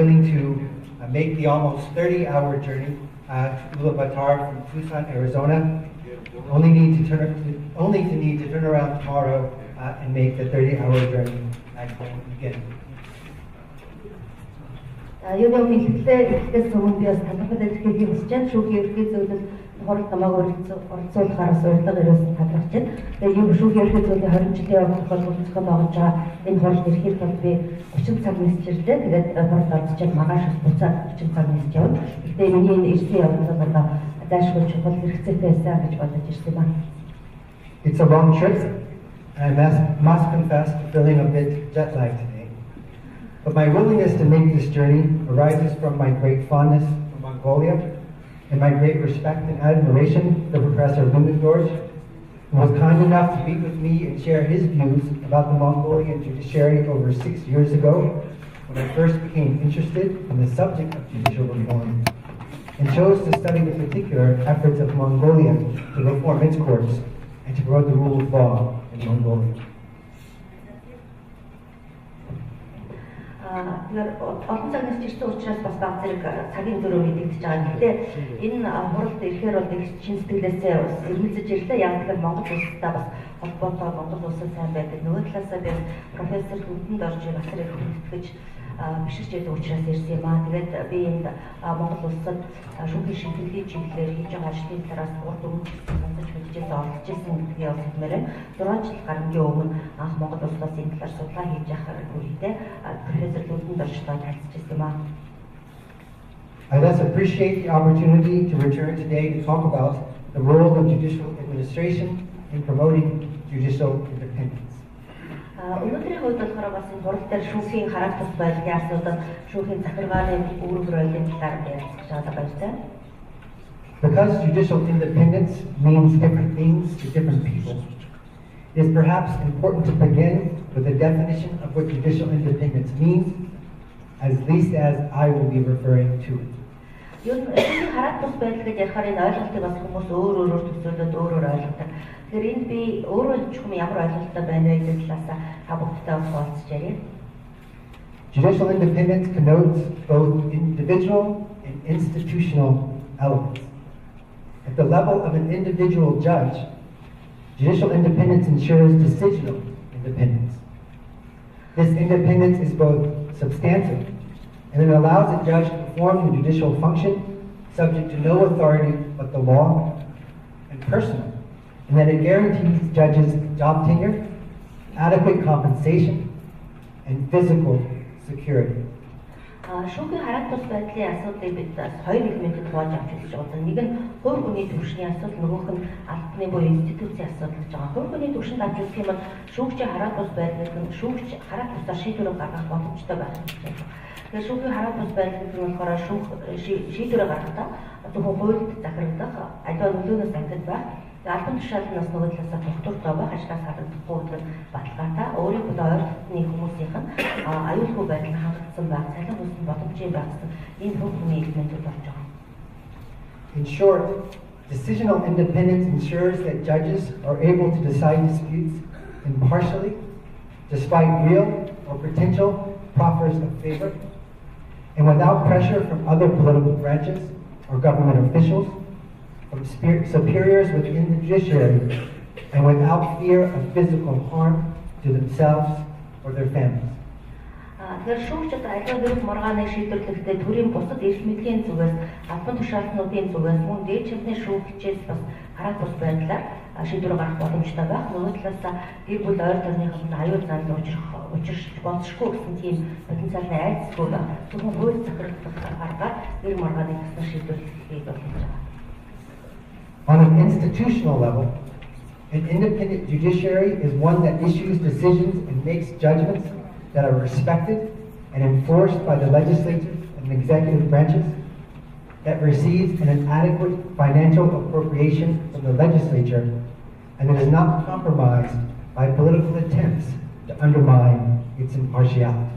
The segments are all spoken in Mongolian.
willing to make the almost 30-hour journey to Ulaanbaatar from Tucson, Arizona. Only need to turn around tomorrow and make the 30-hour journey back home again. Юуны хэлхлээс өмнө би бас талхад хэлхийг хүсэж байна. Шүүхийн ерхий зөвлөл хурд намайг оролцуулахаас урьдлага ирсэн талхаж байна. Тэгээд юу шүүхийн ерхий зөвлөлийн 20 жилийн өмнө зохион байгуулж байгаа энэ хурд ерхий тул би 30 цаг нисчихлээ. Тэгээд хурд орцож магаш буцаад 30 цаг нисч явна. Гэхдээ миний энэ ирсэн явдлыг одоо даашгүй чухал хэрэгцээтэй байсан гэж бодож ирсэн байна. It's a long trip. I must confess to feeling a bit jet lagged today. But my willingness to make this journey arises from my great fondness for Mongolia and my great respect and admiration for Professor Ludendorff, who was kind enough to meet with me and share his views about the Mongolian judiciary over 6 years ago when I first became interested in the subject of judicial reform and chose to study the particular efforts of Mongolia to reform its courts and to promote the rule of law in Mongolia. Тэгэхээр олон цагнаас чирсэн учраас бас баг зэрэг цагийн дөрөв мэдэгдэж байгаа. Гэхдээ энэ хуралд ирэхээр бол их чин сэтгэлээсээ эргэлзэж ирлээ. Яг тэгэхээр Монгол улстай бас холбоотой Монгол улсад сайн байдаг. Нөгөө талаасаа би профессор Ludendorff-ийг асар их хүндэтгэж биширч яадаг учраас ирсэн юм аа. Тэгээд би энд Монгол улсад шүүхийн шимтгэлийн чиглэлээр хийж байгаа ажлын талаас урд өмнө сонсож мэдчихсэн олж ирсэн гэдгийг бас хэлмээр байна. 6 жил гарангийн өмнө анх Монгол улсаас энэ талаар судалгаа хийж явах үедээ профессор Ludendorff-тай танилцчихсан юм аа. I thus appreciate the opportunity to return today to talk about the role of judicial administration in promoting judicial independence. Өнөөдрийн хувьд болохоор бас энэ хурал дээр шүүхийн хараат тус байдлын асуудал, шүүхийн захиргааны үүрэг ролын талаар ярилцж байгаа байна. Because judicial independence means different things to different people, it is perhaps important to begin with a definition of what judicial independence means, as least as I will be referring to it. Юу энэ хараат тус байдал гэж ярихаар энэ ойлголтыг бас хүмүүс өөрөөр төсөөлөд өөрөөр ойлгодог. Тэгэхээр энд би өөрөө ч юм ямар ойлголттой байна вэ гэдэг талаас та бүхтэй уулзч ярив. Judicial independence connotes both individual and institutional elements. At the level of an individual judge, judicial independence ensures decisional independence. This independence is both substantive and it allows a judge to perform the judicial function subject to no authority but the law, and personal, and that it guarantees judges job tenure, adequate compensation, and physical security. Шүүхийн хараат тус байдлын асуудлыг бид хоёр их мэдэд хувааж авч үзэж байгаа. Нэг нь хувь хүний түвшний асуудал, нөгөөх нь албаны буюу институцийн асуудал гэж байгаа. Хувь хүний түвшинд авч үзэх юм бол шүүгчийн хараат тус байдлыг нь шүүгч хараат тусаар шийдвэр гаргах боломжтой байх гэж байна. Тэгэхээр шүүхийн хараат тус байдлыг нь болохоор шийдвэр гаргахдаа зөвхөн хуульд захирагдах, аливаа нөлөөнөөс ангид байх, албан тушаалнаас нөгөө талаасаа тогтвортой байх, ажлаас халагдахгүй гэдэг баталгаатай, өөрийн ойролцоотны хүмүүсийнх нь аюулгүй байдлыг хангалтсан байх, цалин хүссэн боломжийн байгсан энэ бүх хүний элементүүд болж байгаа. In short, decisional independence ensures that judges are able to decide disputes impartially, despite real or potential proffers of favor, and without pressure from other political branches or government officials, from superiors within the judiciary, and without fear of physical harm to themselves or their families. Тэгэхээр шүүгчид аливаа хэрэг маргааныг шийдвэрлэхдээ төрийн бусад эрх мэдлийн зүгээс, албан тушаалтнуудын зүгээс, мөн дээд шатны шүүгчээс бас хараат тус байдлаар шийдвэр гаргах боломжтой байх. Нөгөө талаас гэр бүл ойр тойрныхын аюул занал учирч болцсохгүй гэсэн тийм потенциалны айдасгүй байх. Зөвхөн хууль захирагдах аргаар хэрэг маргааныг гэсэн шийдвэрлэхийг болж байгаа. On an institutional level, an independent judiciary is one that issues decisions and makes judgments that are respected and enforced by the legislative and executive branches, that receives an adequate financial appropriation from the legislature, and that is not compromised by political attempts to undermine its impartiality.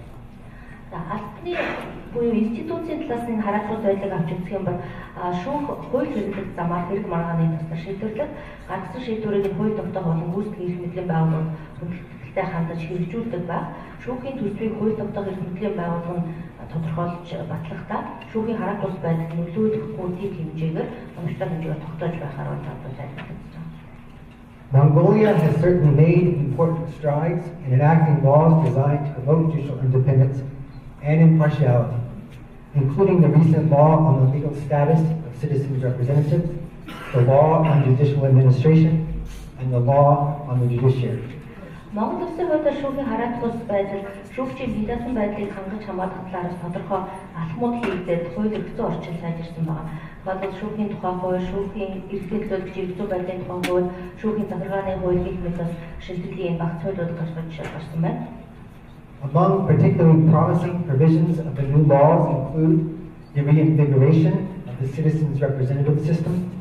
Буюу институцийн талаас нь хараат тус байдлыг авч үзэх юм бол шүүх хууль хэрэглэх замаар хэрэг маргааны тусаар шийдвэрлэх, гаргасан шийдвэрийг хууль тогтоох болон гүйцэтгэх эрх мэдлийн байгууллагууд хангалттай хандаж хэрэгжүүлдэг ба шүүхийн төсвийг хууль тогтоох эрхэмтлийн байгууллага нь тодорхойлж батлахдаа шүүхийн хараат бус байдал нөлөөлөхгүй тийм хэмжээгээр уламжлалт хэмжээгээр тогтоож байхаар бол тайлбарлагдаж байна. Mongolia has certainly made important strides in enacting laws designed to promote judicial independence and impartiality, including the recent law on the legal status of citizens' representatives, the law on judicial administration, and the law on the judiciary. Монгол Улсын хувьд шүүхийн хараат бус байдал шүүгчийн бие даасан байдлыг хангаж хамгаалах талаар тодорхой алхмууд хийгдээд хууль эрх зүйн орчин сайжирсан байна. Гадаад шүүхийн тухай хууль, шүүхийн эрхлөлт эрх зүйн байдлын тухай хууль, шүүхийн захиргааны хууль гэх мэт бас шилжилтийн багц хуулиуд гаргаж гарсан байна. Among particularly promising provisions of the new laws include the reinvigoration of the citizens' representative system,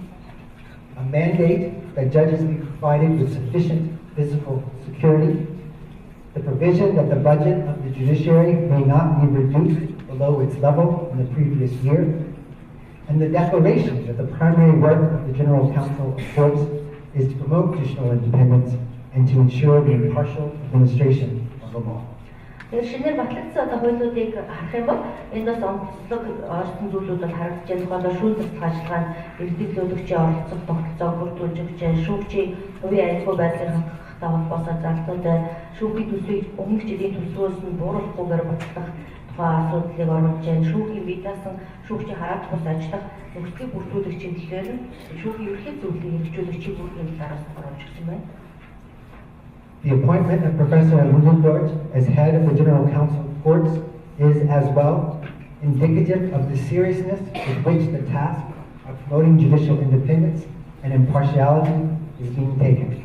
a mandate that judges be provided with sufficient physical security, the provision that the budget of the judiciary may not be reduced below its level in the previous year, and the declaration that the primary work of the General Council of Courts is to promote judicial independence and to ensure the impartial administration of the law. Шинээр батлагдсан одоо хуулиудыг харах юм бол энд бас онцлог орсон зүйлүүд бол харагдаж байна. Тухайлбал шүүх засах ажиллагаанд эрдэмтлүүлэгчийн оролцох тогтолцоог бүрдүүлж өгч, шүүгчийн хувийн аюулгүй байдлыг хангахад холбоотой залтуудад шүүхийн төсвийг өмнөх жилийн төсвөөс нь бууруулахгүйгээр батлах тухай асуудлыг оруулж байна. Шүүхийн бие даасан шүүгчийн хараат бус ажиллах нөхцөлийг бүрдүүлэгчийн талаар нь шүүхийн ерөнхий зөвлөлийг хэрэгжүүлэгчийн бүрийн талаараас оруулж өгсөн байна. The appointment of Professor Ludendorff as head of the General Council of Courts is as well indicative of the seriousness with which the task of promoting judicial independence and impartiality is being taken.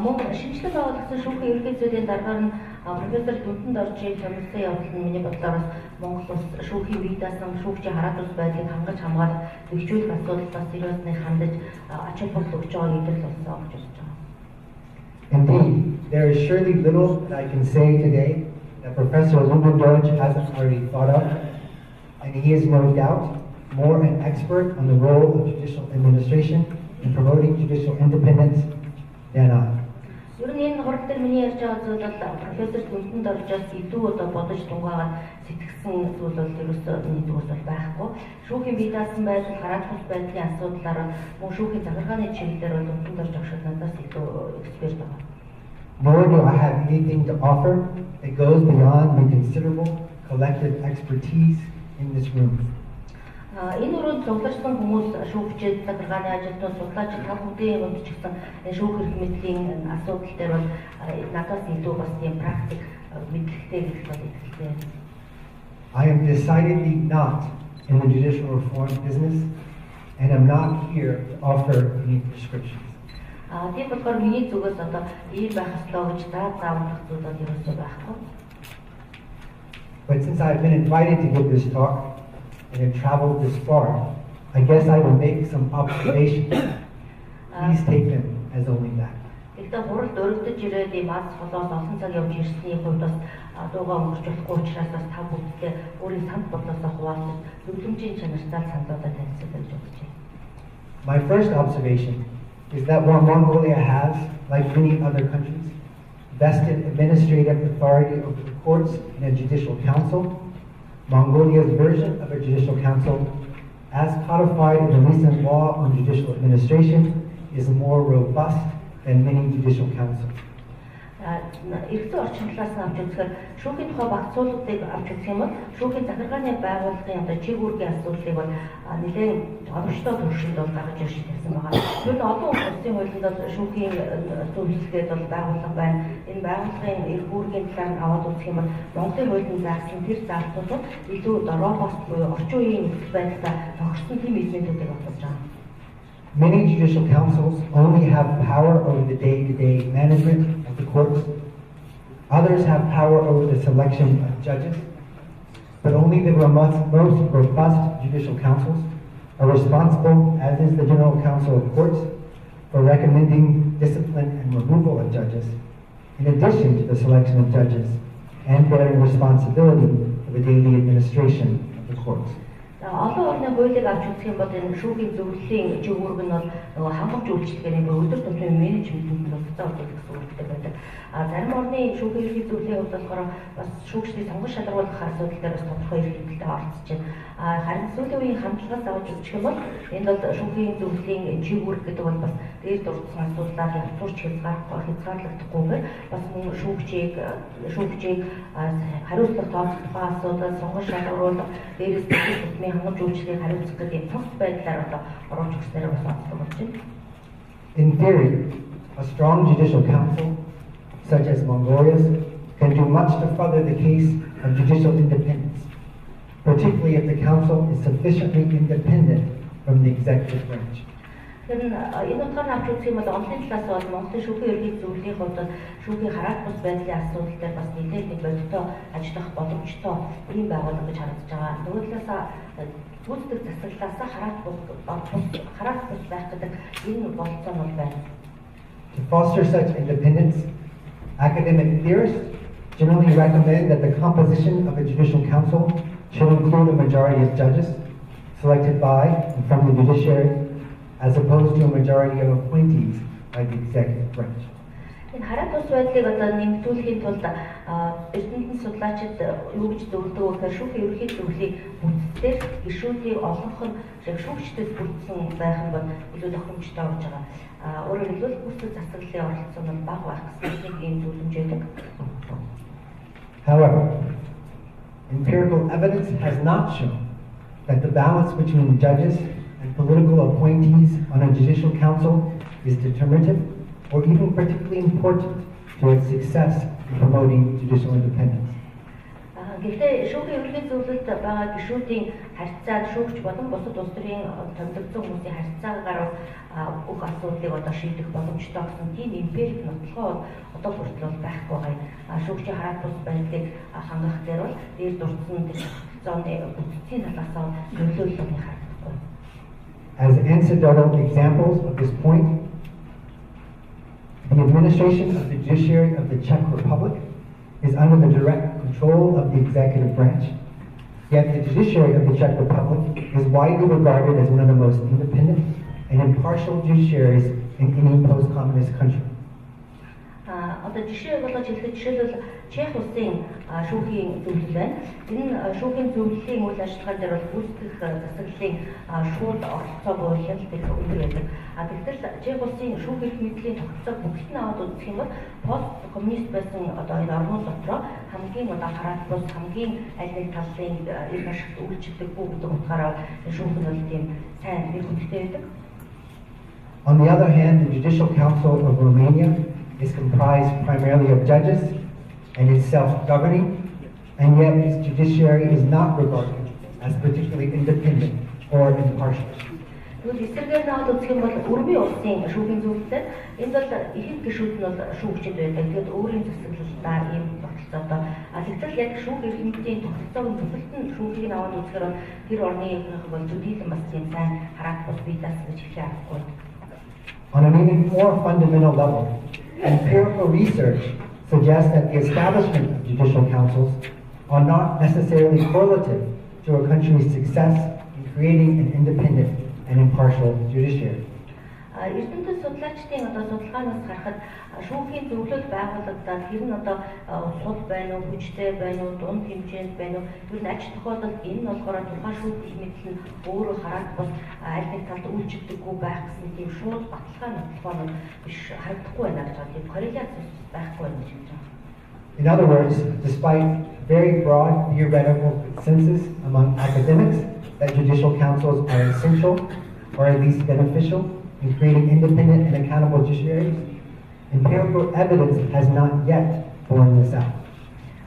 Мөн шинжилгээ байгуулагдсан шүүхийн ерөнхий зөвлөлийн даргаар нь профессор Ludendorff-ийн томилсон явдал нь миний бодлоор Монгол улс шүүхийн бие даасан шүүгчийн хараат бус байдлыг хангаж хамгаалах бэхжүүлэх асуудлаас сериусны хандаж ач холбогдол өгч байгааг илэрл болсон гэж бодож байна. Indeed, there is surely little that I can say today that Professor Ludendorff hasn't already thought of, and he is no doubt more an expert on the role of judicial administration in promoting judicial independence than I. Ер нь энэ хурал дээр миний ярьж байгаа зүйл бол профессор Ludendorff-оос илүү одоо бодож тунгаагаад сэтгэсэн зүйл бол ерөөсөө нэг зүйл бол байхгүй. Шүүхийн бие даасан байдал, хараат бус байдлын асуудлаар мөн шүүхийн захиргааны чиглэлээр бол Ludendorff агшид надаас илүү эксперт байна. Nor do I have anything to offer that goes beyond the considerable collective expertise in this room. Энэ өрөөнд цугларсан хүмүүс шүүгчид, захиргааны ажилтнууд, судлаачид та бүхэн хувьд ч гэсэн шүүх эрх мэдлийн асуудал дээр бол надаас илүү бас тийм практик мэдлэгтэй гэх бол итгэлтэй. I am decidedly not in the judicial reform business and am not here to offer any prescriptions. Тийм болохоор миний зүгээс одоо ийм байх ёстой гэж зааварлах зүйл бол ерөөсөө байхгүй. But since I've been invited to give this talk and have traveled this far, I guess I will make some observations. Please take them as only that. Гэхдээ хуралд өргөдөж ирээд ийм аз холоос олон цаг явж ирсний хувьд бас дуугаа өнгөрч болохгүй учраас бас та бүхэндээ өөрийн санд бодлосоо хуваалцаж зөвлөмжийн чанартай саналуудаа танилцуулж гэж бодож байна. My first observation is that while Mongolia has, like many other countries, vested administrative authority over the courts in a judicial council, Mongolia's version of a judicial council, as codified in the recent law on judicial administration, is more robust than many judicial councils. Эрх зүйн орчин талаас нь авч үзэхээр шүүхийн тухай багцуулгуудыг авч үзэх юм бол шүүхийн захиргааны байгууллагын одоо чиглэлгийн асуудлыг бол нэлээд оновчтой төвшөнд бол гаргаж ирж байсан байгаа. Ер нь олон улсын хуулинд бол шүүхийн зөвлөлгээд бол байгууллага байна. Энэ байгууллагын эрх үүргийн талаар нь аваад үзэх юм бол Монголын хуулинд заасан тэр залтууд илүү робост буюу орчин үеийн нөхцөл байдлаа тохирсон тийм эзэмшүүдийг олгож байгаа. Many judicial councils only have power over the day-to-day management of the courts. Others have power over the selection of judges, but only the most robust judicial councils are responsible, as is the General Council of Courts, for recommending discipline and removal of judges, in addition to the selection of judges, and bearing responsibility for the daily administration of the courts. олон орны хуулийг авч үзэх юм бол энэ шүүхийн зөвлөлийн жиг үүрэг нь бол нөгөө хангах үйлчлэгээр өдөр тутмын менежментэнд нөлөөтэй болдог гэсэн үүрэгтэй байдаг. Зарим орны шүүхийн ерөнхий зөвлөлийн хувьд болохоор бас шүүгчдийг сонгож шалгаруулах асуудал дээр бас тодорхой эрхлэлтэй оролцож байна. Харин сүүлийн үеийн хандлагаас авч үзэх юм бол энэ бол шүүхийн зөвлөлийн жиг үүрэг гэдэг бол бас дээр дурдсан асуудлаар явцуурч хязгаарлагдахгүйгээр бас мөн шүүгчийг хариуцлага тооцох тухай асуудал, сонгож шалгаруулах, дээрээс дэх тутмын хангамж үйлчлэгийг хариуцах гэдэг цогц байдлаар одоо оруулж өгснээр бас онцлог болж байна. In theory, a strong judicial council, such as Mongolia's, can do much to further the case of judicial independence, particularly if the council is sufficiently independent from the executive branch. Энэ утгаар авч үзэх юм бол онцлог талаас бол Монголын шүүхийн ерөнхий зөвлөлийн хувьд шүүхийн хараат бус байдлын асуудал дээр бас нэлээд нэг бодиттой ажиллах боломжтой ийм байгууллага гэж харагдаж байгаа. Нөгөө талаас гүйцэтгэх засаглалаас хараат бус байх гэдэг энэ болцоо нь бол байна. To foster such independence, academic theorists generally recommend that the composition of a judicial council should include a majority of judges selected by and from the judiciary, as opposed to a majority of appointees by the executive branch. Энэ хараат бус байдлыг одоо нэмэгдүүлэхийн тулд эрдэмтэн судлаачид юу гэж зөвлөдөг вэ гэхээр шүүхийн ерөнхий зөвлөлийн бүтцээр гишүүдийн олонх нь шүүгчдэд бүрдсэн байх нь бол илүү тохиромжтой болж байгаа. Өөрөөр хэлбэл гүйцэтгэх засаглалын оролцоо нь бага байх гэсэн ийм зөвлөмж байдаг. However, empirical evidence has not shown that the balance between judges and political appointees on a judicial council is determinative or even particularly important to its success in promoting judicial independence. Гэхдээ шүүхийн ерөнхий зөвлөлд байгаа гишүүдийн харьцаа шүүгч болон бусад улс төрийн томилогдсон хүмүүсийн харьцаагаар бүх асуудлыг одоо шийдэх боломжтой гэсэн тийм эмпирик нотлохоо одоо хүртэл байхгүй байгаа. Шүүгчийн хараат бус байдлыг хангах дээр бол дээр дурдсан зооны бүтцийн талаас нөлөөлөлтөний харагдахгүй. As anecdotal examples of this point, the administration of the judiciary of the Czech Republic is under the direct control of the executive branch, yet the judiciary of the Czech Republic is widely regarded as one of the most independent and impartial judiciaries in any post-communist country. Одоо жишээ болгож хэлэхэд жишээлбэл Чех улсын шүүхийн зөвлөл байна. Энэ шүүхийн зөвлөлийн үйл ажиллагаа дээр бол гүйцэтгэх засаглалын шууд оролцоо буюу хяналт гэх үнэр байдаг. Тэгтэл Чех улсын шүүх эрх мэдлийн тогтолцоог бүгд нь аваад үзэх юм бол пост коммунист байсан одоо энэ орнууд дотроо хамгийн одоо хараат бус хамгийн аль нэг талын эрх ашигт үйлчлдэг бүх гэдэг утгаараа шүүх нь бол тийм сайн эрх хүндэтэй байдаг. On the other hand, the Judicial Council of Romania is comprised primarily of judges and is self-governing, and yet its judiciary is not regarded as particularly independent or impartial. Тэгвэл эсрэгээр наваад үзэх юм бол өрмийн улсын шүүхийн зөвлөлд энэ бол ихэнх гишүүд нь бол шүүгчид байдаг. Тэгээд өөрийн засаглалтаар ийм тогтолцоотой. Тэгтэл яг шүүх эрх мэдлийн тогтолцоог зөвлөлт нь шүүхийг аваад үзэхээр тэр орны бол төдийлөн бас тийм сайн хараат бус бий даасан гэж хэлэх аргагүй. On an even more fundamental level, empirical research suggests that the establishment of judicial councils are not necessarily correlative to a country's success in creating an independent and impartial judiciary. Эрдэмтэн судлаачдын одоо судалгаанаас харахад шүүхийн зөвлөл байгуулагдаад тэр нь одоо сул байна уу, хүчтэй байна уу, дунд хэмжээнд байна уу, ер нь аж тохиолдолд энэ нь болохоор тухайн шүүх эрх мэдэл нь өөрөө хараат бус аль нэг талд үйлчлдэггүй байх гэсэн тийм шууд баталгаа нотлохоо биш харагдахгүй байна гэж байна. Тийм корреляц байхгүй байна гэж хэлж байгаа. In other words, despite very broad theoretical consensus among academics that judicial councils are essential or at least beneficial in creating independent and accountable judiciaries, empirical evidence has not yet borne this out.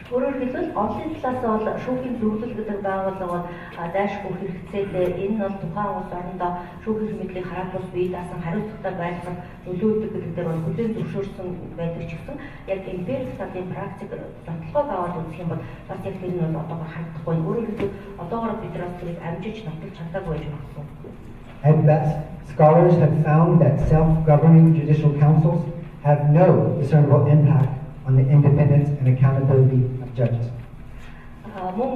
Өөрөөр хэлбэл онлын талаас бол шүүхийн зөвлөл гэдэг байгууллага дайшгүй хэрэгцээтэй энэ бол тухайн улс орондоо шүүх эрх мэдлийг хараат бус бий даасан хариуцлагатай байлгах нөлөөдөг гэдэг дээр бол хүлээн зөвшөөрсөн байдаг ч гэсэн яг эмпирик талын практик нотлохыг аваад үзэх юм бол бас яг тэр нь бол одоогоор харагдахгүй. Өөрөөр хэлбэл одоогоор бид нар тэрийг амжиж нотлох чадаагүй байж магадгүй. At best, scholars have found that self-governing judicial councils have no discernible impact on the independence and accountability of judges. Мөн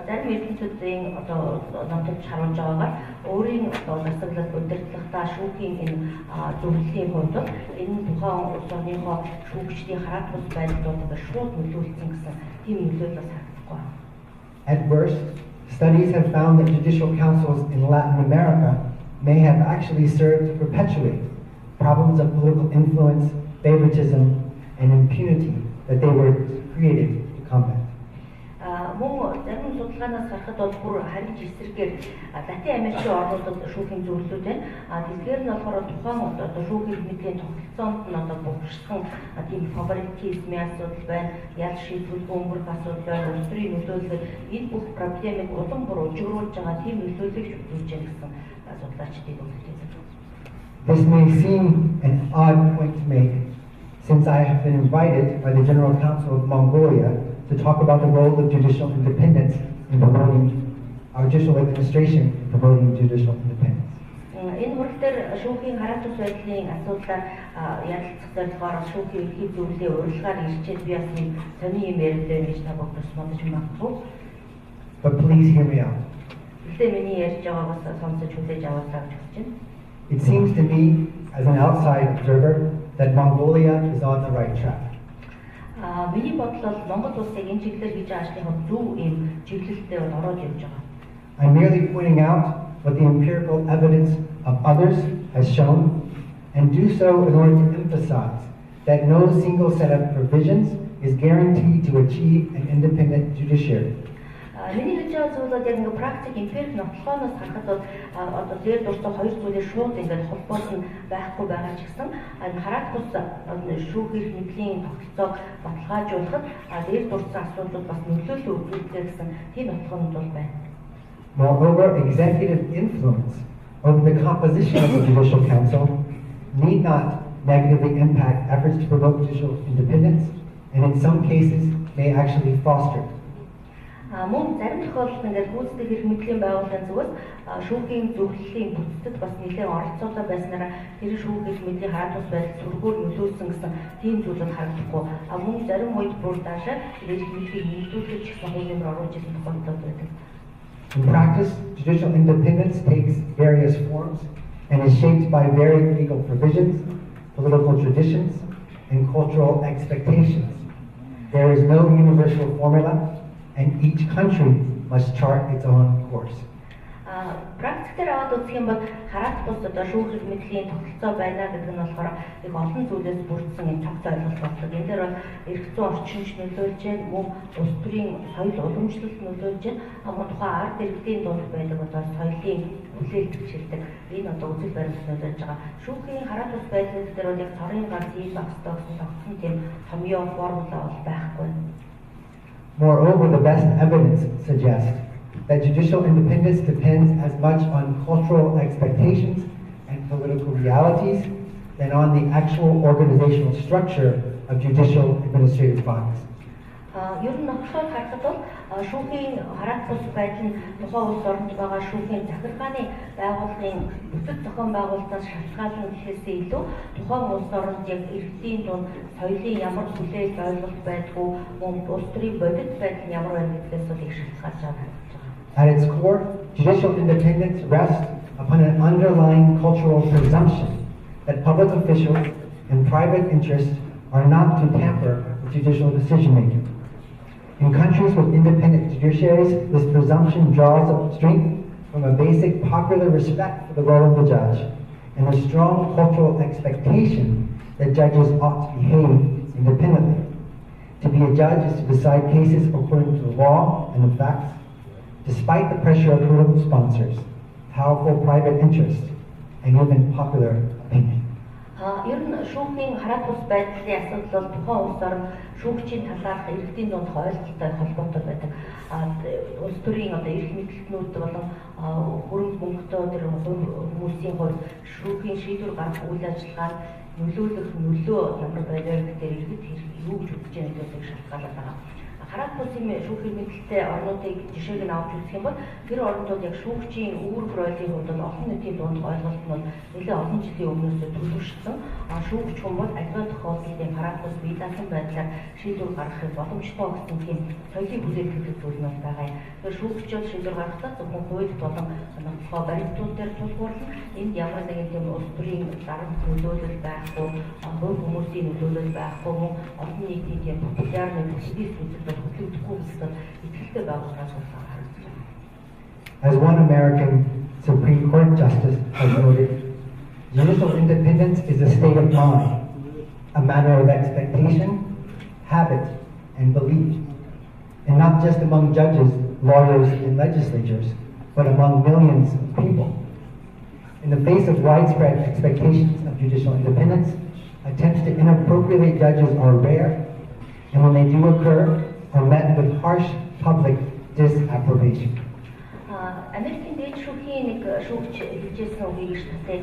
зарим эрдэмтдийн одоо нотод харуулж байгаагаар өөрийн одоо засаглал удирдлагатаа шүүхийн энэ зөвлөлийн хувьд энэ тухайн улс орныхоо шүүгчдийн хараат бус байдлуудад шууд нөлөөлсөн гэсэн тийм нөлөөлөл бас харагдахгүй. At worst, studies have found that judicial councils in Latin America may have actually served to perpetuate problems of political influence, favoritism, and impunity that they were created to combat. Мөн зарим судалгаанаас харахад бол бүр харин эсрэгээр Латин Америкийн орнуудад шүүхийн зөвлөлүүд байна. Дэлгээр нь болохоор тухайн одоо шүүхийн мэдлийн тогтолцоонд нь одоо богшсон тийм фаворитизмын асуудал байна, ял шийдвэрлэх өнгөрөх асуудал байна, улс төрийн нөлөөлөл энэ бүх проблемыг улам бүр ужигруулж байгаа тийм нөлөөллийг үзүүлж байна гэсэн судлаачдын өгүүлбэр. This may seem an odd point to make, since I have been invited by the General Council of Mongolia to talk about the role of judicial independence in promoting our judicial administration in promoting judicial independence. Энэ хүртэл дээр шүүхийн хараат бус байдлын асуудлаар ярилцах зорилгоор шүүхийн ерхий зөвлөлийн урилгаар ирчээд би бас нэг сони юм яриад байна гэж та бүгд бодож магадгүй. But please hear me out. Гэхдээ миний ярьж байгаагаас сонсож хүлээж аваасаа гэж хэлж байна. It seems to me, as an outside observer, that Mongolia is on the right track. Миний бодлол Монгол улсыг энэ чиглэлээр хийж байгаа ажлын зөв юм чиглэлтэй ороод явж байгаа. I'm merely pointing out what the empirical evidence of others has shown, and do so in order to emphasize that no single set of provisions is guaranteed to achieve an independent judiciary. Миний хэлж байгаа зүйл бол яг нэг практик эмпирик нотлохоноос харахад бол одоо дээр дуртай хоёр зүйлийг шууд ингээд холбоосон байхгүй байгаа ч гэсэн хараат бус шүүхийн мэдлийн тогтолцоог баталгаажуулахад дээр дуртай асуудлууд бас нөлөөлөл өгүүлдэг гэсэн тийм нотлохонод бол байна. Moreover, executive influence over the composition of the Judicial Council need not negatively impact efforts to promote judicial independence, and in some cases may actually foster. Мөн зарим тохиолдолд ингээд гүйцэтгэх эрх мэдлийн байгууллагын зүгээс шүүхийн зөвлөлийн бүтцэд бас нэлээд оролцоолоо байснараа тэр шүүхийн мэдлийн хараат бус байдал сүргээр нөлөөлсөн гэсэн тийм зүйлүүд харагдахгүй. Мөн зарим үед бүр даашаа эрх мэдлийг нэмэгдүүлж гэсэн хуулиар оруулж ирсэн тохиолдлууд байдаг. In practice, judicial independence takes various forms and is shaped by varied legal provisions, political traditions, and cultural expectations. There is no universal formula, and each country must chart its own course. Практикээр аваад үзэх юм бол хараат бус одоо шүүхийн мэдлийн тогтолцоо байна гэдэг нь болохоор их олон зүйлээс бүрдсэн юм цогц ойлголт болдог. Энэ дээр бол эрх зүйн орчинч нөлөөлж байна, мөн улс төрийн соёл уламжлалт нөлөөлж байна. Мөн тухайн ард иргэдийн дунд байдаг одоо соёлын хүлээлт чилдэг. Энэ одоо үзэл баримт нөлөөлж байгаа. Шүүхийн хараат бус байдлын дээр бол яг цорын ганц ийм багстай гэсэн тогтсон тийм томьёо формула бол байхгүй. Moreover, the best evidence suggests that judicial independence depends as much on cultural expectations and political realities than on the actual organizational structure of judicial administrative bodies. Ер нь нөхцөл харахад бол шүүхийн хараат бус байдал нь тухайн улс оронд байгаа шүүхийн захиргааны байгууллагын бүтэц зохион байгуулалтаас шалтгаалсан гэхээсээ илүү тухайн улс оронд яг иргэдийн дунд соёлын ямар хүлээлт ойлголт байдгүй, мөн улс төрийн бодит байдал нь ямар байна гэдгээс бол их шалтгаалж байгаа. At its core, judicial independence rests upon an underlying cultural presumption that public officials and private interests are not to tamper with judicial decision-making. In countries with independent judiciaries, this presumption draws strength from a basic popular respect for the role of the judge and a strong cultural expectation that judges ought to behave independently. To be a judge is to decide cases according to the law and the facts, despite the pressure of political sponsors, powerful private interests, and even popular opinion. Ер нь шүүхийн хараат бус байдлын асуудал бол тухайн улс орн шүүгчийн талаарх иргэдийн дунд ойлголттой холбоотой байдаг. Улс төрийн одоо эрх мэдлэлтнүүд болон хөрөнгө мөнгөтэй тэр хүмүүсийн хувьд шүүхийн шийдвэр гаргах үйл ажиллагаанд нөлөөлөх нөлөө ямар байдлаар гэдэг иргэд юу гэж үзэж байгаа гэдгийг шалтгаалаад байгаа. Хараат бусын шүүхийн мэдлэлтэй орнуудыг жишээг нь авч үзэх юм бол тэр орнууд яг шүүгчийн үүрэг ролийн хувьд олон нийтийн дунд ойлголт нь нэлээд олон жилийн өмнөөс төлөвшсөн. Шүүгч хүмүүс аливаа тохиолдолд хараат бус бие бие даасан байдлаар шийдвэр гаргахыг боломжтой гэсэн тийм соёлыг хүлээлгэх зүйл нь байгаа юм. Тэгэхээр шүүгчид шийдвэр гаргахад зөвхөн хуульд болон онцгой баримтууд дээр тулгуурлан энд ямар нэгэн тийм улс төрийн дарамт нөлөөлөл байхгүй, хувь хүмүүсийн нөлөөлөл байхгүй, олон нийтийн тийм популяр нэг бүсдийн зүйлд хөтлөгдөхгүй гэсэн итгэлтэй байгууллагаас харагдаж байна. As one American Supreme Court Justice has noted, judicial independence is a state of mind, a matter of expectation, habit, and belief, and not just among judges, lawyers, and legislatures, but among millions of people. In the face of widespread expectations of judicial independence, attempts to inappropriate judges are rare, and when they do occur, are met with harsh public disapprobation. Америкийн дээд шүүхийн нэг шүүгч хэлжсэн үгийг шүү дээ.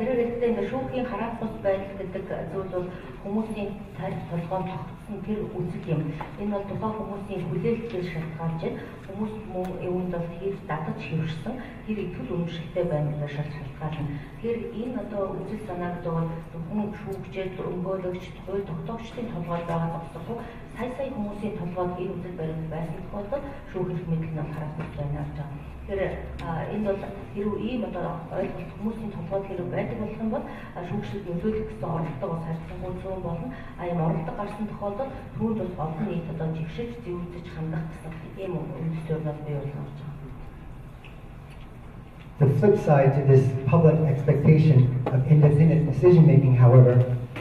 Тэрээр хэлдэг шүүхийн хараат бус байдал гэдэг зүйл бол хүмүүсийн тарих толгойд тогтсон тэр үзэл юм. Энэ бол тухайн хүмүүсийн хүлээлтээр шалтгаалж хүмүүс мөн юунд бол тэр дадаж хөвшсөн тэр итгэл үнэмшилтэй байна гэж шалтгаална. Тэгэхээр энэ одоо үзэл санааг бол зөвхөн шүүгчид, өмгөөлөгч, хууль тогтоогчдын толгойд байгаа зогсохгүй сая хүмүүсийн толгойд энэ үзэл баримт байсан тохиолдолд шүүхэл мэдэл нь хараат бус байна гэж байна. Тэр энэ бол хэрвээ ийм одоо ойлголт хүмүүсийн толгойд хэрэг байдаг болох юм бол шүүгчид нөлөөлөх гэсэн оролдого бас харьцангуй зүүн болно. Ийм оролдого гарсан тохиолдолд түүнд бас олон нийт одоо жигшиж зэвүүцэж хандах гэсэн ийм үндэслэл нь бий болно гэж байна. The flip side to this public expectation of independent decision making, however,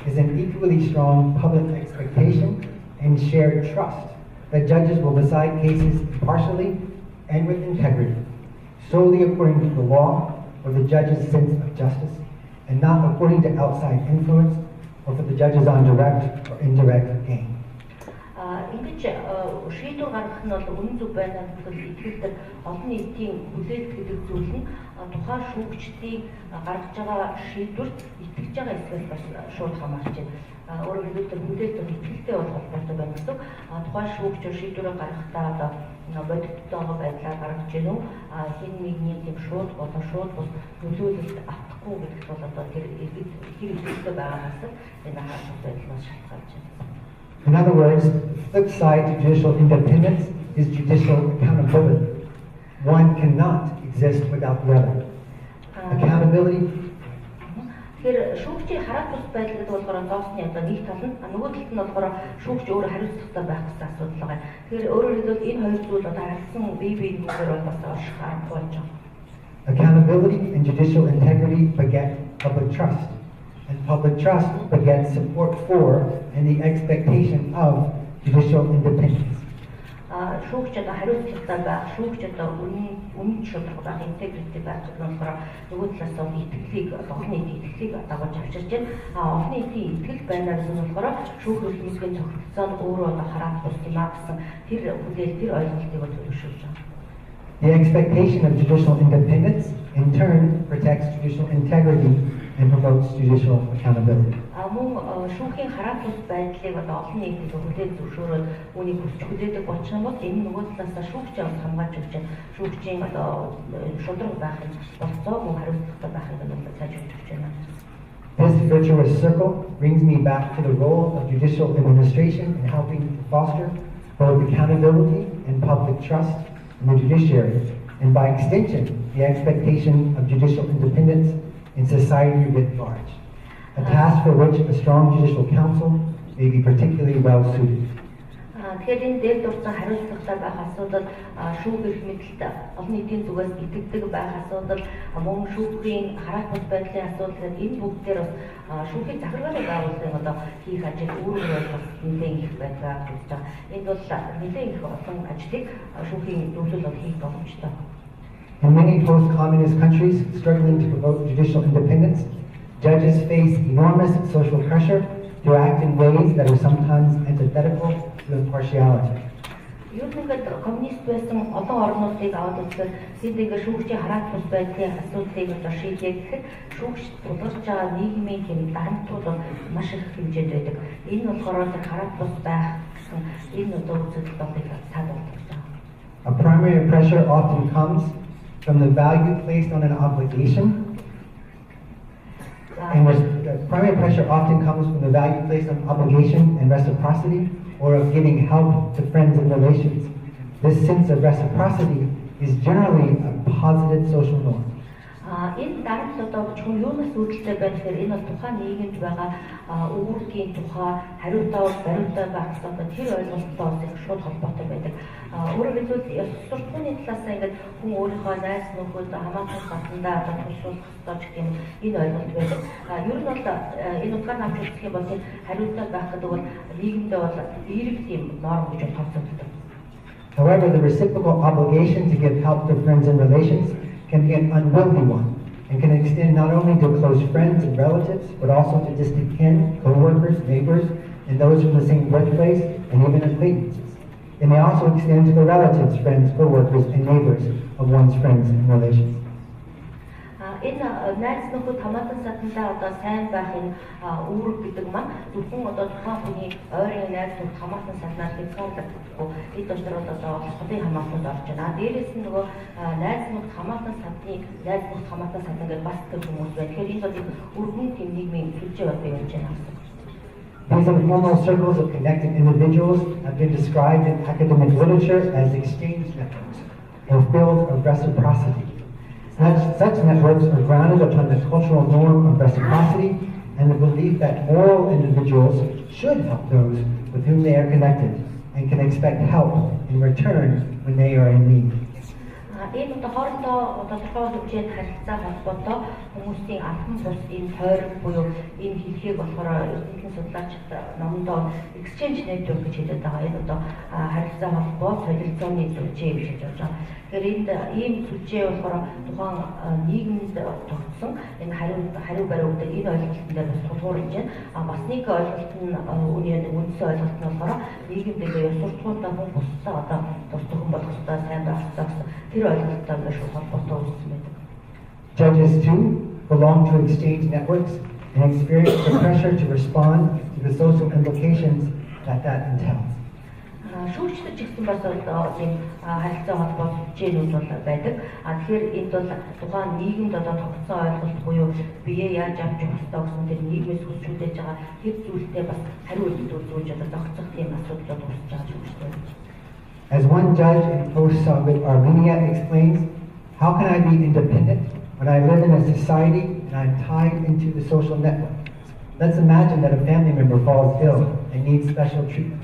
is an equally strong public expectation and shared trust that judges will decide cases impartially and with integrity, solely according to the law or the judge's sense of justice, and not according to outside influence or for the judge's own direct or indirect gain. Ингэж шийдвэр гаргах нь бол үнэн зөв байна гэвэл итгэдэг олон нийтийн хүлээлт гэдэг зүйл нь тухайн шүүгчдийн гаргаж байгаа шийдвэрт итгэж байгаа эсрэг бас шууд хамаарч байна. Өөрөөр хэлбэл хүлээлт итгэлтэй бол холбоотой байна гэсэн. Тухайн шүүгч шийдвэрээ гаргахдаа одоо бодитойгоо байдлаар гаргаж гэнэ үү? Хин нэгний тийм шууд болон шууд бус нөлөөлөлт автахгүй гэдэг бол одоо тэр итгэлтэй байгаагаас энэ хаалт байдлаас шалтгаалж байна. In other words, the flip side to judicial independence is judicial accountability. One cannot exist without the other. Accountability. Тэгэхээр шүүгчийн хараат бус байдал гэдэг болохоор доосны одоо нэг тал нь нөгөө талд нь болохоор шүүгч өөрөө хариуцлагатай байх гэсэн асуудал байгаа. Тэгэхээр өөрөөр хэлбэл энэ хоёр зүйл одоо харилцсан бие биенээр бол бас орших аргагүй болж байна. Accountability and judicial integrity beget public trust. And public trust begets support for and the expectation of judicial independence. Шүүгч одоо хариуцлагатай байх, шүүгч одоо үнэн шударга байх, интегрити байх гэдэг нь болохоор нөгөө талаас нь итгэлийг, олон нийтийн итгэлийг дагуулж авчирч байна. Олон нийтийн итгэл байна гэсэн нь болохоор шүүх хэлбэрийн цогцолцоо нь өөрөө одоо хараат бус юм а гэсэн тэр хүлээл, тэр ойлголтыг төлөвшүүлж байна. The expectation of judicial independence in turn protects judicial integrity and promotes judicial accountability. Мөн шүүхийн хараат бус байдлыг одоо олон нийтэд хүлээн зөвшөөрөөд үүнийг хүсч хүлээдэг болчих юм бол энэ нөгөө талаас шүүгчийн хамгаалж өгч шүүгчийн одоо шударга байх болцоо мөн хариуцлагатай байхыг нь сайжруулж өгч байна. This virtuous circle brings me back to the role of judicial administration in helping to foster both accountability and public trust in the judiciary, and by extension, the expectation of judicial independence in society writ large, a task for which a strong judicial council may be particularly well suited. Тэгэхээр энэ дээр дурсан хариуцлагатай байх асуудал, шүүх эрх мэдэлд олон нийтийн зүгээс итгэдэг байх асуудал, мөн шүүхийн хараат бус байдлын асуудал гэдэг энэ бүгд дээр бас шүүхийн захиргааны байгууллагын одоо хийх ажил үүрэг бол нэлээд их байдаг гэж байна. Энд бол нэлээд их олон ажлыг шүүхийн зөвлөл бол хийх боломжтой. In many post-communist countries struggling to promote judicial independence, judges face enormous social pressure to act in ways that are sometimes antithetical to impartiality. Юуныхэд коммунист байсан олон орнуудыг аваад үзвэл тэдний шүүгчийн хараат бус байдлын асуудлыг одоо шийдэх гэхэд шүүгч тулгарч байгаа нийгмийн хэм дарамтууд маш их хэмжээнд байдаг. Энэ болохоор хараат бус байх гэсэн энэ одоо үзэгдэл болыг цаад болгож байгаа. A primary pressure often comes from the value placed on an obligation the primary pressure often comes from the value placed on obligation and reciprocity, or of giving help to friends and relations. This sense of reciprocity is generally a positive social norm. Энэ дарамт одоо зөвхөн юунаас үүдэлтэй байна гэхээр энэ бол тухайн нийгэмд байгаа үүргийн тухай хариуцлага баримттай байх гэдэг тэр ойлголттой их шууд холбоотой байдаг. Өөрөөр хэлбэл ёс суртахууны талаас ингээд хүн өөрийнхөө найз нөхөд хамаатан батандаа одоо тусуулах ёстой гэх юм энэ ойлголт байдаг. Ер нь бол энэ утгаар авч үзэх юм бол тэр хариуцлага байх гэдэг бол нийгэмдээ бол эерэг тийм норм гэж тооцогддог. However, the reciprocal obligation to give help to friends and relations can be an unwieldy one, and can extend not only to close friends and relatives, but also to distant kin, co-workers, neighbors, and those from the same birthplace, and even acquaintances. It may also extend to the relatives, friends, co-workers, and neighbors of one's friends and relations. Энэ найз нөхөд хамаатан садандаа одоо сайн байх энэ үүрэг гэдэг маань зөвхөн одоо тухайн хүний ойрын найз нөхөд хамаатан саднаас хязгаарлагдахгүй эд дотор бол одоо холбооны хамаатанд орж байна. Дээрээс нь нөгөө найз нөхөд хамаатан садан гэж бас тэр хүмүүс байна. Тэгэхээр энэ бол өргөн тийм нийгмийн хүчтэй бий болж байна. These informal circles of connected individuals have been described in academic literature as exchange networks, or filled of reciprocity. Such networks are grounded upon the cultural norm of reciprocity and the belief that moral individuals should help those with whom they are connected and can expect help in return when they are in need. Энэ одоо хоорондоо тодорхой хэмжээнд харилцаа холбоотой хүмүүсийн алхам бус энэ тойрог буюу энэ хэлхийг болохоор эрдэнэт судлаачид номдоо exchange network гэж хэлээд байгаа. Энэ одоо харилцаа холбоо солилцооны зүжээ гэж хэлж байгаа. Тэгэхээр энд ийм зүжээ болохоор тухайн нийгэмд тогтсон энэ хариу бариу гэдэг энэ ойлголтын дээр бас тулгуурлаж байна. Бас нэг ойлголт нь үндсэн ойлголт нь болохоор нийгэмдээ ёс суртахуунтай хүн бусдаа одоо тусдаг хүн болох ёстой, сайн байх ёстой гэсэн тэр ойлголттой маш холбоотой үүссэн байдаг. Judges too belong to exchange networks and experience the pressure to respond to the social implications that entails. Шүүгчдэр ч гэсэн бас тийм харилцаа холбоо зүжээнүүд бол байдаг. Тэгэхээр энд бол тухайн нийгэмд одоо тогтсон ойлголт буюу бие яаж авч явах ёстой гэсэн тэр нийгмээс хүсчүүлж байгаа тэр зүйлтэй бас хариу үйлдвэрлэж одоо тогтцох тийм асуудлууд үүсэж байгаа шүүгчдэр. As one judge in post-Soviet Armenia explains, how can I be independent when I live in a society and I'm tied into the social network? Let's imagine that a family member falls ill and needs special treatment.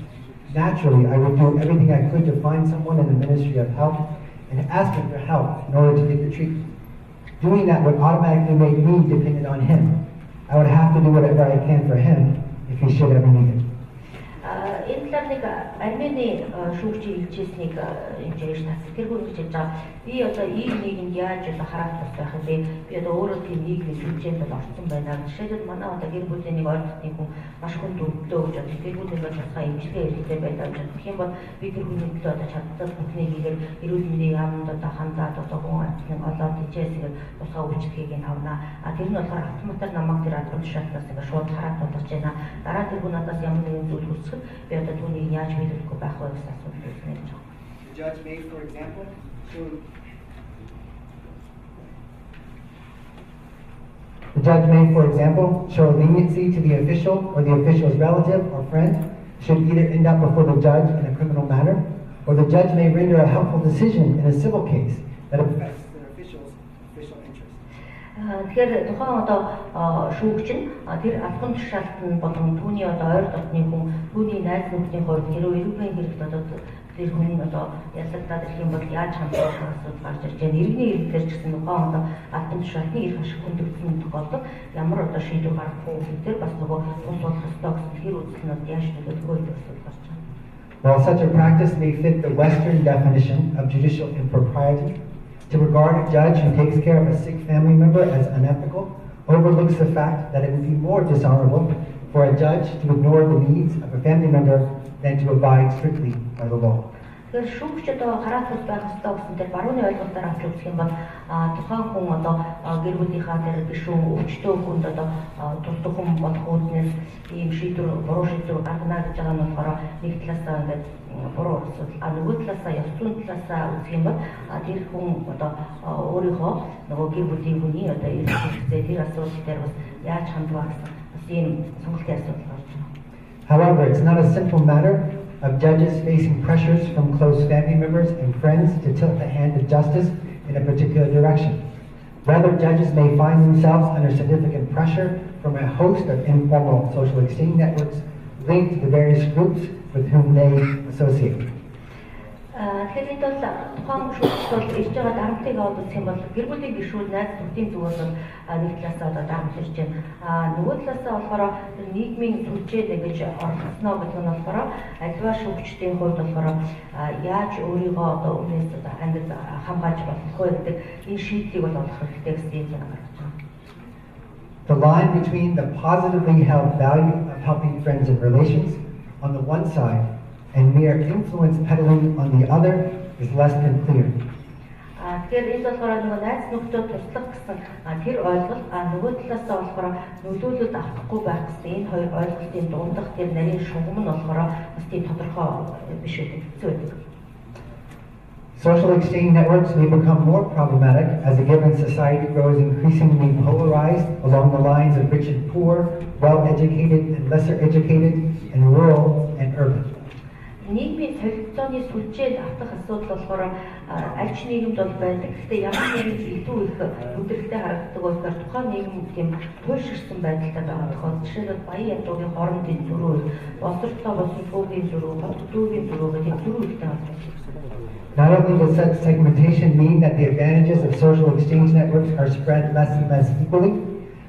Naturally, I would do everything I could to find someone in the Ministry of Health and ask him for help in order to get the treatment. Doing that would automatically make me dependent on him. I would have to do whatever I can for him if he should ever need it. Энэ талаар нэг Армени шүүгчийн хэлжсэнийг ингэж тэрхүү гэж байгаа. Би одоо ийм нийгэмд яаж одоо хараат бас байх вэ? Би одоо өөрөө тийм нийгмийн сүлжээнд бол орсон байна. Жишээлбэл манай одоо гэр бүлийн нэг ойлголтын хүн маш хүнд өвдөө гэж одоо гэр бүлийн бол тусгай эмчилгээ хэрэгтэй байдаг гэж бодох юм бол би тэр хүний төлөө одоо чаддаг бүхнийг хийгээд эрүүл мэндийн яамд одоо хандаад одоо хүн амтны олоод ижээс ингээд тусгай үйлчлэгийг авнаа. Тэр нь болохоор автоматар намайг тэр албан тушаалтаас ингээд шууд хараат болгож байна. Дараа тэр хүн надаас ямар нэгэн зүйл хүсэхэд би одоо түүнийг яаж биелүүлэхгүй байх вэ гэсэн асуулт үүснэ гэж байна. The judge may, for example, show leniency to the official or the official's relative or friend should either end up before the judge in a criminal matter, or the judge may render a helpful decision in a civil case that affects the official's official interest. Тэгэхээр тухайн одоо шүүгч нь тэр албан тушаалтанд болон түүний одоо ойр дотны хүн түүний найз нөхдөний хувьд хэрвээ эрүүгийн хэрэгт одоо тэр хүн одоо ялагдаад ирэх юм бол яаж хандах вэ гэсэн гарч ирж байна. Иргэний хэрэгтэр ч гэсэн тухайн одоо албан тушаалтны эрх ашиг хүндэгдсэн тохиолдолд ямар одоо шийдвэр гаргах вэ гэдэг бас нөгөө тус болох ёстой гэсэн тэр үзэл нь яаж нөлөөлөх вэ гэдэг асуулт гарч байна. While such a practice may fit the Western definition of judicial impropriety, to regard a judge who takes care of a sick family member as unethical overlooks the fact that it would be more dishonorable for a judge to ignore the needs of a family member than to abide strictly by the law. Тэгэхээр шүүгч одоо хараат бус байх ёстой гэсэн дээр барууны ойлголтоор авч үзэх юм бол тухайн хүн одоо гэр бүлийнхаа дээр гишүүн өвчтөө хүнд одоо тусдаг хүн болох үүднээс ийм шийдвэр буруу шийдвэр гаргана гэж байгаа нь болохоор нэг талаасаа ингээд буруу асуудал нөгөө талаасаа ёс зүйн талаасаа үзэх юм бол тэр хүн одоо өөрийнхөө нөгөө гэр бүлийн хүний одоо эрх хэрэгцээ тэр асуудал дээр бас яаж хандваа гэсэн бас ийм сонголтын асуудал гарч байна. However, it's not a simple matter of judges facing pressures from close family members and friends to tilt the hand of justice in a particular direction. Rather, judges may find themselves under significant pressure from a host of informal social exchange networks linked to the various groups with whom they associate. Тэгэхээр энэ бол тухайн шүүгч бол ирж байгаа дарамтыг олох юм бол гэр бүлийн гишүүд найз нөхдийн зүгээс бол нэг талаасаа одоо дарамт ирж байна. Нөгөө талаасаа болохоор нийгмийн сүлжээд гэж оролцсноо гэдэг нь болохоор альва шүүгчдийн хувьд болохоор яаж өөрийгөө одоо өмнөөс ангид хамгаалж болох вэ гэдэг энэ шийдлийг бол олох хэрэгтэй гэсэн юм байна. The line between the positively held value of helping friends and relations on the one side and mere influence peddling on the other is less than clear. Тэгэхээр энэ болохоор нөгөө найз нөхдөд туслах гэсэн тэр ойлголт нөгөө талаасаа болохоор нөлөөлөлд автахгүй байх гэсэн энэ хоёр ойлголтын дундах тэр нарийн шугам нь болохоор бас тийм тодорхой биш үү гэдэг. Social exchange networks may become more problematic as a given society grows increasingly polarized along the lines of rich and poor, well-educated and lesser educated, and rural and urban. Нийгмийн солилцооны сүлжээд автах асуудал болохоор аль ч нийгэмд бол байдаг. Гэхдээ ямар нэгэн илүү их өдөртөө харагддаг болохоор тухайн нийгэм тийм туйлширсан байдалтай байгаа тохиол жишээлбэл баян ядуугийн хоорондын зөрүү, боловсролтой боловсролгүй зөрүү, хотдуугийн зөрүү гэдэг зөрүү ихтэй байна. Not only does such segmentation mean that the advantages of social exchange networks are spread less and less equally,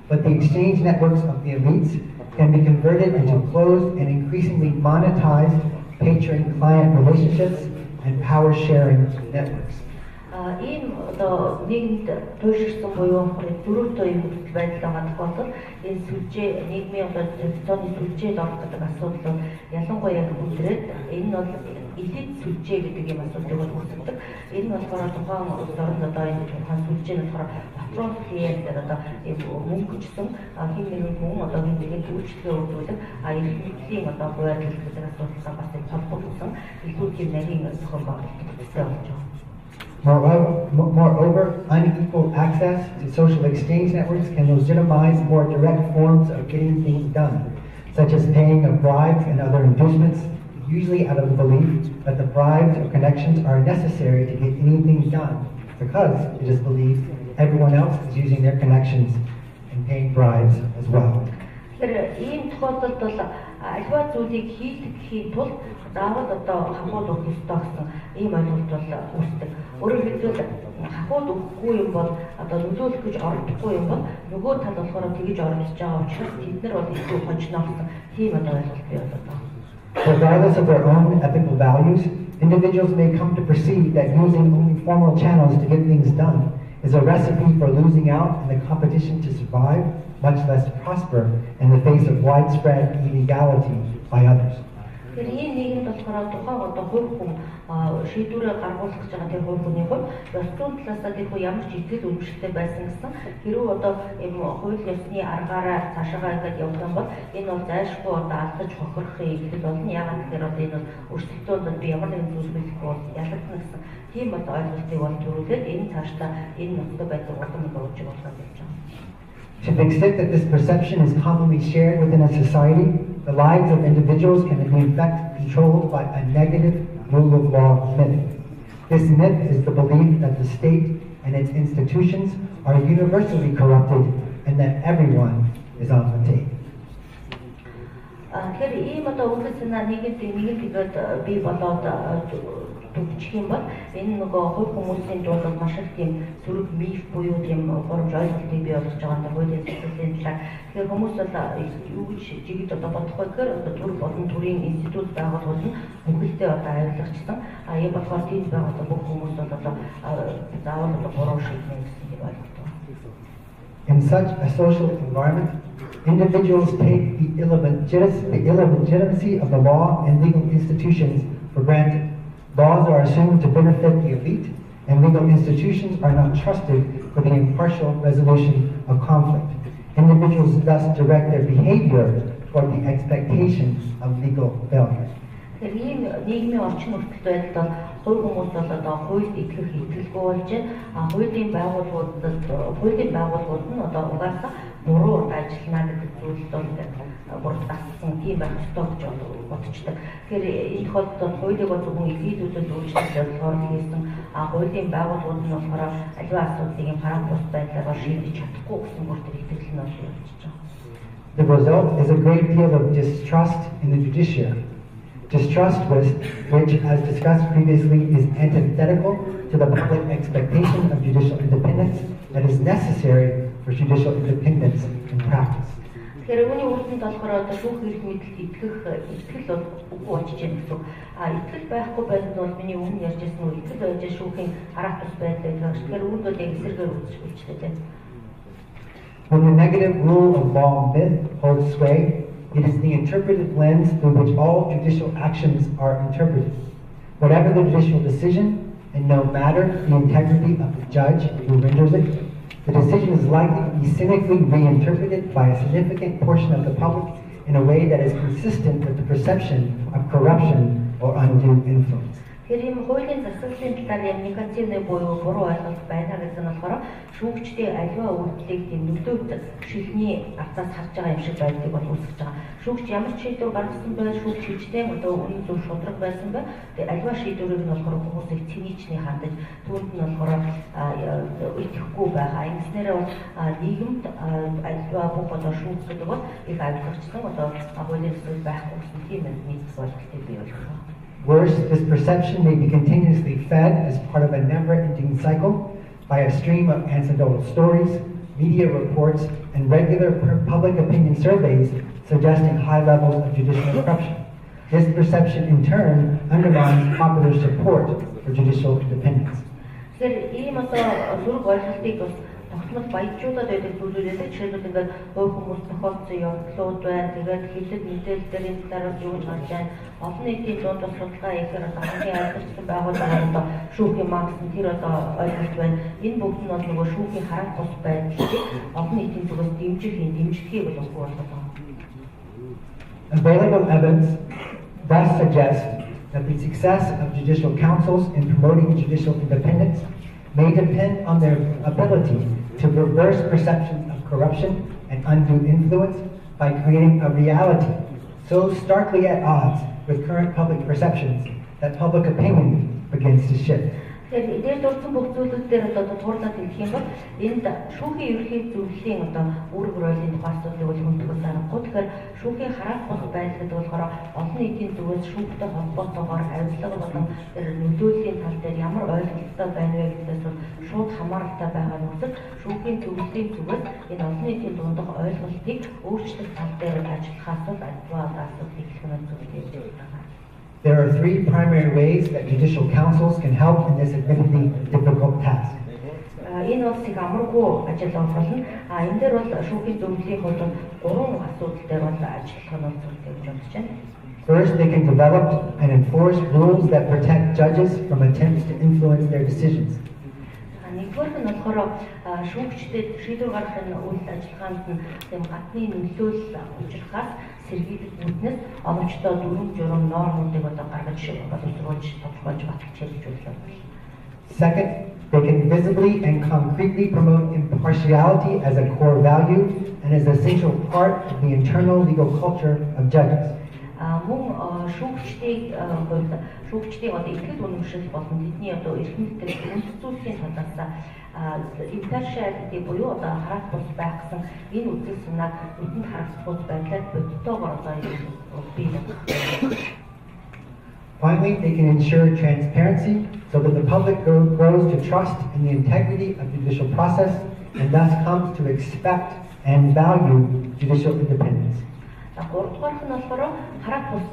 but the exchange networks of the elites can be converted into closed and increasingly monetized patron-client relationships and power-sharing networks. Ийм одоо нийгэмд туйлширсан буюу зөрүүтэй юм байдал байгаа тохиолдолд энэ сүлжээ нийгмийн одоо зөрчилдөөний сүлжээд орох гэдэг асуудал нь ялангуяа хүндрээд энэ бол элит сүлжээ гэдэг юм асуудлыг бол үүсгэдэг. Энэ нь болохоор тухайн улс орнд одоо энэ тухайн сүлжээ нь болохоор патрон клиент гэдэг одоо мөнгөчсөн хин нэгэн хүн одоо хин нэгэн үйлчлэгээ өгүүлэх эрхлэлийн одоо хуваалт гэдэг асуудалтай бас холбогдсон илүү тийм нарийн зохион байгуулалт гэсэн болж байна. Moreover, unequal access to social exchange networks can legitimize more direct forms of getting things done, such as paying of bribes and other inducements, usually out of the belief that the bribes or connections are necessary to get anything done, because it is believed everyone else is using their connections and paying bribes as well. Ийм тохиолдолд бол альва зүйлийг хийх тулд заавал одоо хамгууд өгөх ёстой гэсэн ийм ойлголт бол үүсдэг. Өөрөөр хэлбэл хамгууд өгөхгүй юм бол одоо нөлөөлөх гэж оролдохгүй юм бол нөгөө тал болохоор тэгж оролцож байгаа учраас тэд нар бол илүү хончно гэсэн тийм одоо ойлголт бий болоод байна. Regardless of their own ethical values, individuals may come to perceive that using only formal channels to get things done is a recipe for losing out in the competition to survive, much less to prosper in the face of widespread illegality by others. Тэр ийм нийгэмд болохоор тухайн одоо хувь хүн шийдвэрээ гаргуулах гэж байгаа тэр хувь хүний хувьд ёс зүйн талаасаа тэр хүн ямар ч итгэл үнэмшилтэй байсан гэсэн хэрүү одоо ийм хууль ёсны аргаараа цаашаа ингээд явах юм бол энэ бол зайлшгүй одоо алдаж хохирохыг гэдэг болно. Яагаад гэхээр одоо энэ бол өрсөлдөөнд би ямар нэгэн зүйл хийхгүй бол ялагдана гэсэн тийм одоо ойлголтыг бол төрүүлээд энэ цаашдаа энэ нөхцөл байдлыг улам өөрчилж болох гэж байна. To the extent that this perception is commonly shared within a society, the lives of individuals can be in fact controlled by a negative rule of law myth. This myth is the belief that the state and its institutions are universally corrupted and that everyone is on the take. Тэгэхээр ийм одоо үндэс санаа нийгэмд тэгээд бий болоод төвчих юм бол энэ нөгөө хувь хүмүүсийн дунд маш их тийм сөрөг миф буюу тийм горомж ойлголтыг бий болгож байгаа нь хуулийн сэтгэлийн талаар. Тэгэхээр хүмүүс бол юу гэж жигд одоо бодох вэ гэхээр одоо төр болон төрийн институт байгууллагууд нь бүхэлдээ одоо авирлагчсан. Ийм болохоор тийм байгаа одоо бүх хүмүүс бол одоо заавал одоо буруу шийднэ гэсэн юм ойлголт байна. In such a social environment, individuals take the illegitimacy of the law and legal institutions for granted. Laws are assumed to benefit the elite, and legal institutions are not trusted for the impartial resolution of conflict. Individuals thus direct their behavior toward the expectation of legal failure. Тэгэхээр ийм нийгмийн орчин нөхцөл байдалд хувь хүмүүс бол одоо хуульд итгэх итгэлгүй болж байна. Хуулийн байгууллагууд нь одоо угаасаа буруу ажиллана гэдэг зүйлд бол буруу дассан тийм байх ёстой гэж бодчихдог. Тэгэхээр энэ тохиолдолд хуулийг зөвхөн илгээдүүлэлт өөрчлөлт болохоор хийсэн хуулийн байгууллагууд нь болохоор аливаа асуудлыг юм хараат бус байдлаар шийдэж чадахгүй гэсэн бүртэр итгэл нь болж байна. The result is a great deal of distrust in the judiciary. Distrust, which, as discussed previously, is antithetical to the public expectation of judicial independence that is necessary for judicial independence in practice. Тэгэхээр үүний үр дүнд болохоор одоо шүүх эрх мэдэлд итгэл бол үгүй болчихж байна гэсэн. Итгэл байхгүй байдлаар бол миний өмнө ярьж байсан үе итгэл байж шүүхийн хараат бус байдал гэдэг. Тэгэхээр үүнд бол яг эсэргээр үйлчлээ тийм. When the negative rule of law myth holds sway, it is the interpretive lens through which all judicial actions are interpreted. Whatever the judicial decision, and no matter the integrity of the judge who renders it, the decision is likely to be cynically reinterpreted by a significant portion of the public in a way that is consistent with the perception of corruption or undue influence. Тэгэхээр ийм хуулийн засаглалын талаар юм негативны буюу буруу ойлголт байна гэсэн нь болохоор шүүгчдийн аливаа үйлдэлийг тийм нөлөөт шилний ардаас харж байгаа юм шиг байдлыг бол үүсгэж байгаа. Шүүгч ямар ч шийдвэр гаргасан бай, шүүгч хичнээн одоо үнэн зөв шударга байсан бай. Тэгээ аливаа шийдвэрийг нь болохоор хүмүүсийг циничний хандаж, түүнд нь болохоор итгэхгүй байгаа. Ингэснээр бол нийгэмд аливаа бүх одоо шүүгч гэдэг бол их авилгачсан одоо хуулийн төсөл байхгүй гэсэн тийм нийт ойлголтыг бий болгох. Worse, this perception may be continuously fed as part of a never-ending cycle by a stream of anecdotal stories, media reports, and regular public opinion surveys suggesting high levels of judicial corruption. This perception, in turn, undermines popular support for judicial independence. Тэгэхээр ийм одоо зүрх ойлголтыг бас тогтмол баяжуулаад байдаг зүйлүүдээ жишээлбэл ингээд хувь хүмүүс тохиолдсон явдлууд байна. Тэгээд хэвлэл мэдээлэл дээр энэ талаар юу гэж гарч байна. Олон нийтийн дунд бас судалгаа хийхээр одоо хамгийн ойлгомжтой байгууллагаар одоо шүүхийн магасан тэр одоо ойлголт байна. Энэ бүгд нь бол нөгөө шүүхийн хараат бус байдлыг олон нийтийн зүгээс дэмжихийг бол үгүй болгосон. Available evidence thus suggests that the success of judicial councils in promoting judicial independence may depend on their ability to reverse perceptions of corruption and undue influence by creating a reality so starkly at odds with current public perceptions that public opinion begins to shift. Тэгэхээр дээр дурдсан бүх зүйлүүд дээр одоо туурлаад хэлэх юм бол энд шүүхийн ерөнхий зөвлөлийн одоо үүрэг ролын тухай асуудлыг бол хүндгээс аргагүй. Тэгэхээр шүүхийн хараат бус байдал гэдэг болохоор олон нийтийн зүгээс шүүхтэй холбоотойгоор авилга болон нөлөөллийн тал дээр ямар ойлголттой байна вэ гэдгээс бол шууд хамааралтай байгаа нөхцөл шүүхийн зөвлөлийн зүгээс энэ олон нийтийн дундах ойлголтыг өөрчлөх тал дээр ажиллахаас бол альва асуудлыг их хэмжээнд зөвлөж байгаа. There are three primary ways that judicial councils can help in this admittedly difficult task. Энэ бол их амаргүй ажил болно. Энэ дээр бол шүүхийн зөвлөлийн хувьд гурван асуудал дээр бол ажиллах нь зөвлөж бодож байна. First, they can develop and enforce rules that protect judges from attempts to influence their decisions. Нэгдүгээр нь болохоор шүүгчдэд шийдвэр гаргахын үйл ажиллагаанд нь тийм гадны нөлөөлөл учрахаас сэргийлэх үүднээс оновчтой дүрм журам нормуудыг одоо гаргаж боловсруулж тодорхойлж баталж хэрэгжүүлэх. Second, they can visibly and concretely promote impartiality as a core value and as an essential part of the internal legal culture of judges. Мөн шүүгчдийн одоо итгэл үнэмшил болон тэдний одоо эрх мэдэл үндэслэлийн талаас impartiality буюу одоо хараат бус байх гэсэн энэ үзэл санааг нүдэнд харагдах байдлаар бодтойгоор одоо бий болгох. Finally, they can ensure transparency so that the public grows to trust in the integrity of the judicial process and thus comes to expect and value judicial independence. Гуравдугаарх нь болохоор хараат бус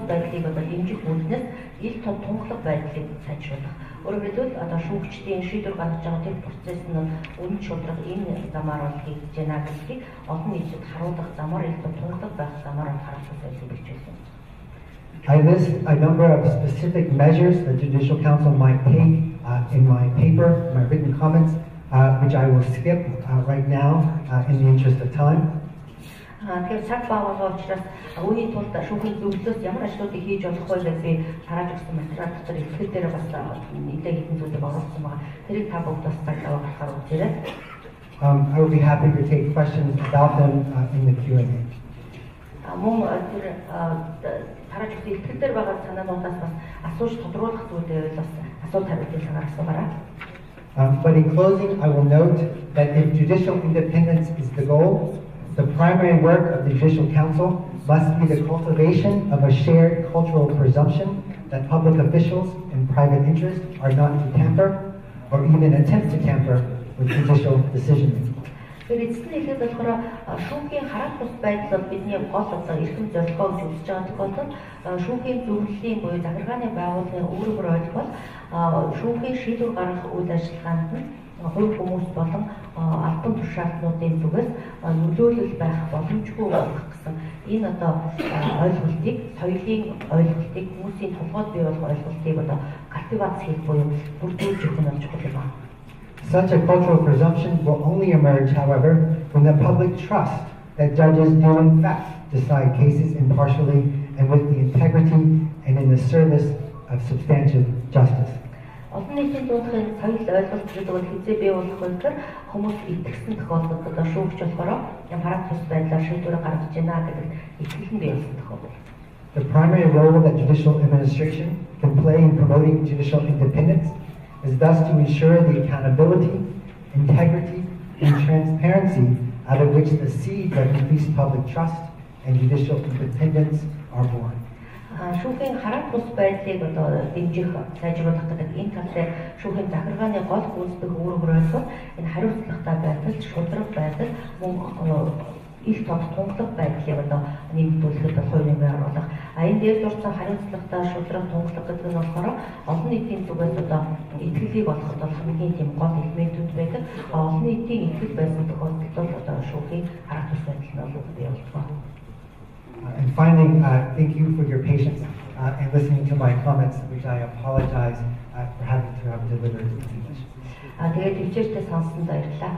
байдлыг одоо дэмжих үүднээс ил тод тунгалаг байдлыг сайжруулах. Өөрөөр хэлбэл одоо шүүгчдийн шийдвэр гаргаж байгаа тэр процесс нь үнэн шударга энэ замаар бол хийж байна гэдгийг олон нийтэд харуулах замаар ил тод тунгалаг байх замаар хараат бус байдлыг бичүүлсэн. I list a number of specific measures the Judicial Council might take in my paper, my written comments, which I will skip right now in the interest of time. Тэгэхээр цаг бага байгаа учраас үүний тулд шүүхийн зөвлөлөөс ямар ажлуудыг хийж болох вэ гэж би тарааж өгсөн материал дотор ихтгэл дээр бас нэлээд хэдэн зүйлийг оруулсан байгаа. Тэрийг та бүгд бас цаг аваад харахаар үзээрэй. I will be happy to take questions about them in the Q&A. Мөн тэр тарааж өгсөн ихтгэл дээр байгаа санаануудаас бас асууж тодруулах зүйлээ бас асуулт хариултын цагаар асуугаарай. But in closing, I will note that if judicial independence is the goal, the primary work of the Judicial Council must be the cultivation of a shared cultural presumption that public officials in private interest are not to tamper or even attempt to tamper with judicial decision-making. Тэгэхээр эцэст нь хэлээд болохоор шүүхийн хараат бус байдал бол бидний гол одоо эрхэм зорилгоо гэж үзэж байгаа тохиолдолд шүүхийн зөвлөлийн буюу захиргааны байгууллагын үүрэг ойлгол шүүхийн шийдвэр гаргах үйл ажиллагаанд нь хувь хүмүүс болон албан тушаалтнуудын зүгээс нөлөөлөл байх боломжгүй болох гэсэн энэ одоо ойлголтыг, соёлын ойлголтыг, хүмүүсийн толгойд бий болох ойлголтыг одоо культивац хийх буюу бүрдүүлж өгөх нь чухал юм байна. Such a cultural presumption will only emerge, however, when the public trust that judges do in fact decide cases impartially and with the integrity and in the service of substantive justice. Олон нийтийн дуудахын соёл ойлголт гэдэг нь хэзээ бий болох вэ гэхээр хүмүүс итгэсэн тохиолдолд одоо шүүгч болохоор юм хараат бус байдлаар шийдвэр гаргаж байна гэдэг итгэл нь бий болсон тохиолдол. The primary role that judicial administration can play in promoting judicial independence is thus to ensure the accountability, integrity, and transparency out of which the seeds of increased public trust and judicial independence are born. Шүүхийн хараат бус байдлыг одоо дэмжих, сайжруулах гэдэг энэ тал дээр шүүхийн захиргааны гол гүйцэтгэх үүрэг ойлгол энэ хариуцлагатай байдал, шудраг байдал, мөн их тод тунгалаг байдлыг одоо нэмэгдүүлэхэд бол хувь нэмрээ оруулах. Энэ дээр дурдсан хариуцлагатай, шудраг, тунгалаг гэдэг нь болохоор олон нийтийн зүгээс одоо итгэлийг олоход бол хамгийн тийм гол элементүүд байдаг. Олон нийтийн итгэл байсан тохиолдолд бол одоо шүүхийн хараат бус байдал нь бий болдог. And finally, thank you for your patience and listening to my comments, which I apologize for having to have delivered in English. Тэгээд өвчээртэй сонссонд баярлалаа.